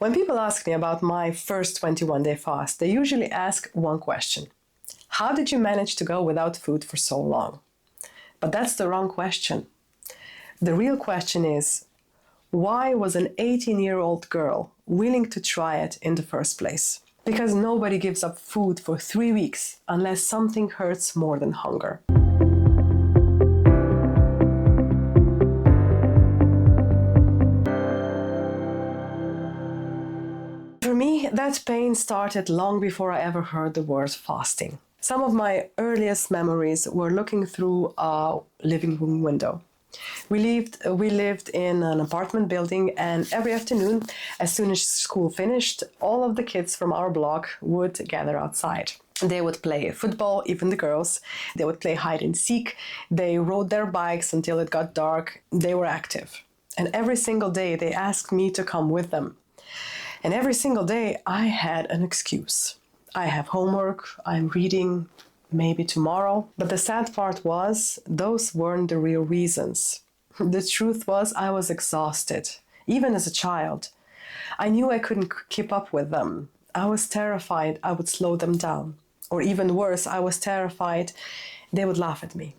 When people ask me about my first 21-day fast, they usually ask one question. How did you manage to go without food for so long? But that's the wrong question. The real question is, why was an 18-year-old girl willing to try it in the first place? Because nobody gives up food for 3 weeks unless something hurts more than hunger. For me, that pain started long before I ever heard the word fasting. Some of my earliest memories were looking through a living room window. We lived in an apartment building, and every afternoon, as soon as school finished, all of the kids from our block would gather outside. They would play football, even the girls. They would play hide and seek. They rode their bikes until it got dark. They were active. And every single day they asked me to come with them. And every single day I had an excuse. I have homework, I'm reading, maybe tomorrow. But the sad part was, those weren't the real reasons. The truth was, I was exhausted, even as a child. I knew I couldn't keep up with them. I was terrified I would slow them down. Or even worse, I was terrified they would laugh at me.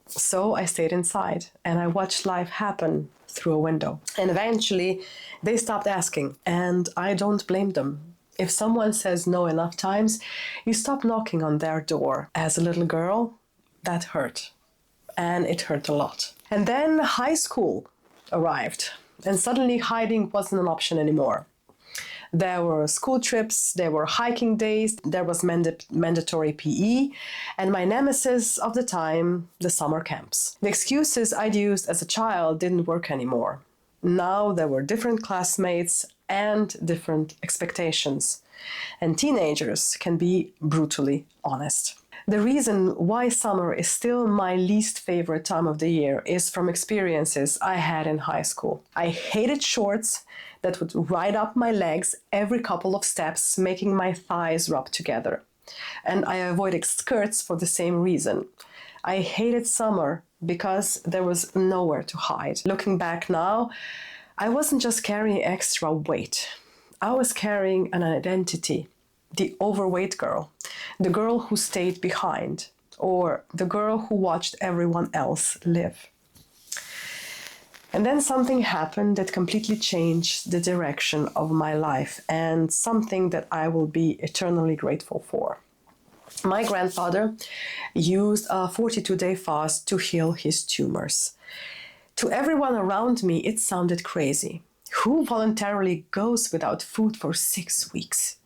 So I stayed inside and I watched life happen through a window. And eventually they stopped asking, and I don't blame them. If someone says no enough times, you stop knocking on their door. As a little girl, that hurt. And it hurt a lot. And then high school arrived, and suddenly hiding wasn't an option anymore. There were school trips, there were hiking days, there was mandatory PE, and my nemesis of the time, the summer camps. The excuses I'd used as a child didn't work anymore. Now there were different classmates and different expectations. And teenagers can be brutally honest. The reason why summer is still my least favorite time of the year is from experiences I had in high school. I hated shorts that would ride up my legs every couple of steps, making my thighs rub together. And I avoided skirts for the same reason. I hated summer because there was nowhere to hide. Looking back now, I wasn't just carrying extra weight. I was carrying an identity. The overweight girl, the girl who stayed behind, or the girl who watched everyone else live. And then something happened that completely changed the direction of my life, and something that I will be eternally grateful for. My grandfather used a 42-day fast to heal his tumors. To everyone around me, it sounded crazy. Who voluntarily goes without food for 6 weeks?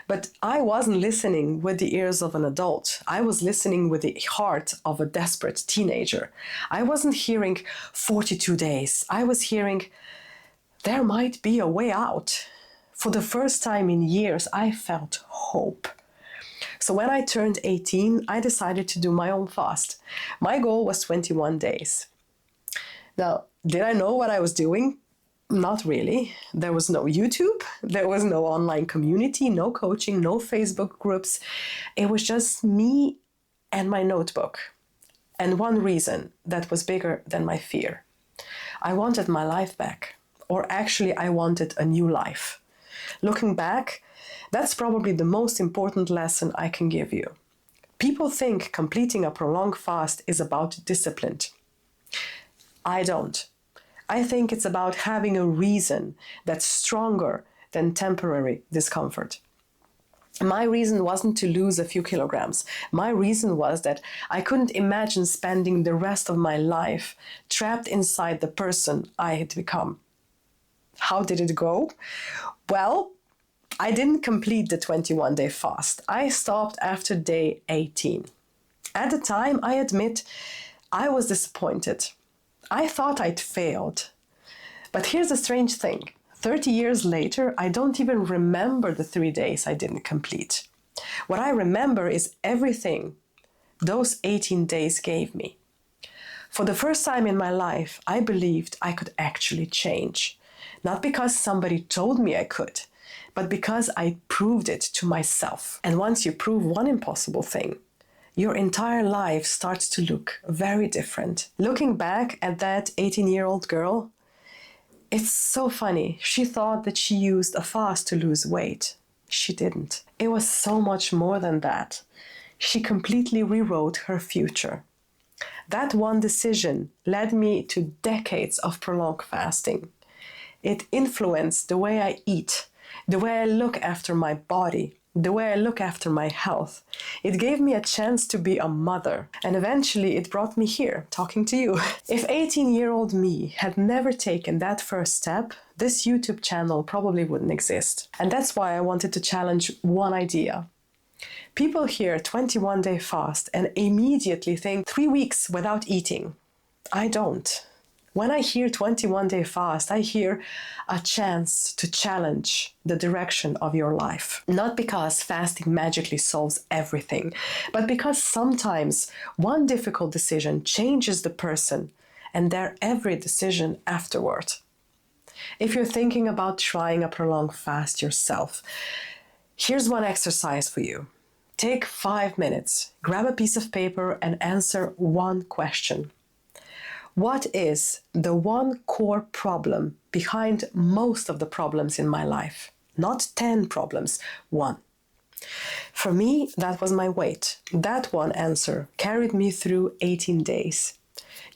But I wasn't listening with the ears of an adult. I was listening with the heart of a desperate teenager. I wasn't hearing 42 days. I was hearing, there might be a way out. For the first time in years, I felt hope. So when I turned 18, I decided to do my own fast. My goal was 21 days. Now, did I know what I was doing? Not really. There was no YouTube, there was no online community, no coaching, no Facebook groups. It was just me and my notebook. And one reason that was bigger than my fear. I wanted my life back. Or actually, I wanted a new life. Looking back, that's probably the most important lesson I can give you. People think completing a prolonged fast is about discipline. I don't. I think it's about having a reason that's stronger than temporary discomfort. My reason wasn't to lose a few kilograms. My reason was that I couldn't imagine spending the rest of my life trapped inside the person I had become. How did it go? Well, I didn't complete the 21-day fast. I stopped after day 18. At the time, I admit, I was disappointed. I thought I'd failed. But here's the strange thing. 30 years later, I don't even remember the 3 days I didn't complete. What I remember is everything those 18 days gave me. For the first time in my life, I believed I could actually change. Not because somebody told me I could, but because I proved it to myself. And once you prove one impossible thing, your entire life starts to look very different. Looking back at that 18-year-old girl, It's so funny. She thought that she used a fast to lose weight. She didn't. It was so much more than that. She completely rewrote her future. That one decision led me to decades of prolonged fasting. It influenced the way I eat, the way I look after my body, the way I look after my health. It gave me a chance to be a mother, and eventually it brought me here, talking to you. If 18-year-old me had never taken that first step, this YouTube channel probably wouldn't exist. And that's why I wanted to challenge one idea. People hear 21-day fast and immediately think 3 weeks without eating. I don't. When I hear 21-day fast, I hear a chance to challenge the direction of your life. Not because fasting magically solves everything, but because sometimes one difficult decision changes the person and their every decision afterward. If you're thinking about trying a prolonged fast yourself, here's one exercise for you. Take 5 minutes, grab a piece of paper and answer one question. What is the one core problem behind most of the problems in my life? Not 10 problems, one. For me, that was my weight. That one answer carried me through 18 days.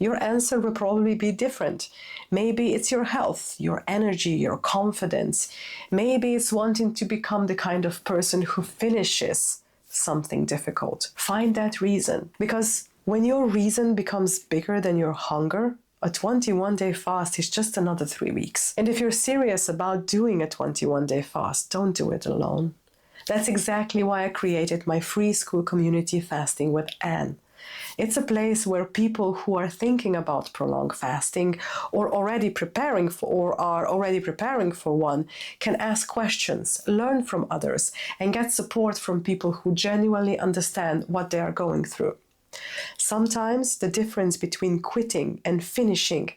Your answer will probably be different. Maybe it's your health, your energy, your confidence. Maybe it's wanting to become the kind of person who finishes something difficult. Find that reason, because when your reason becomes bigger than your hunger, a 21-day fast is just another 3 weeks. And if you're serious about doing a 21-day fast, don't do it alone. That's exactly why I created my free Skool community Fasting with Anne. It's a place where people who are thinking about prolonged fasting or are already preparing for one can ask questions, learn from others, and get support from people who genuinely understand what they are going through. Sometimes the difference between quitting and finishing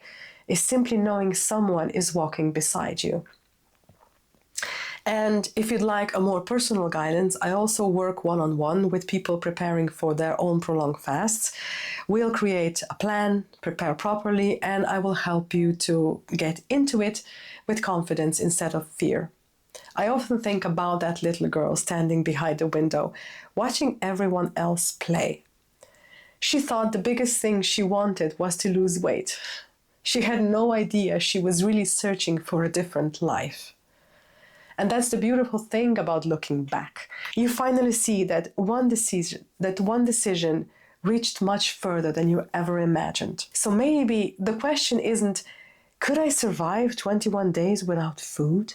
is simply knowing someone is walking beside you. And if you'd like a more personal guidance, I also work one-on-one with people preparing for their own prolonged fasts. We'll create a plan, prepare properly, and I will help you to get into it with confidence instead of fear. I often think about that little girl standing behind the window, watching everyone else play. She thought the biggest thing she wanted was to lose weight. She had no idea she was really searching for a different life. And that's the beautiful thing about looking back. You finally see that one decision reached much further than you ever imagined. So maybe the question isn't, could I survive 21 days without food?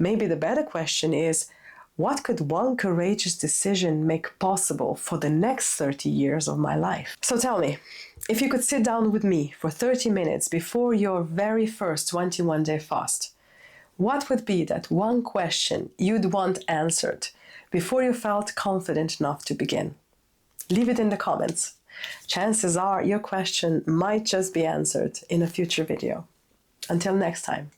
Maybe the better question is, what could one courageous decision make possible for the next 30 years of my life? So tell me, if you could sit down with me for 30 minutes before your very first 21-day fast, what would be that one question you'd want answered before you felt confident enough to begin? Leave it in the comments. Chances are your question might just be answered in a future video. Until next time.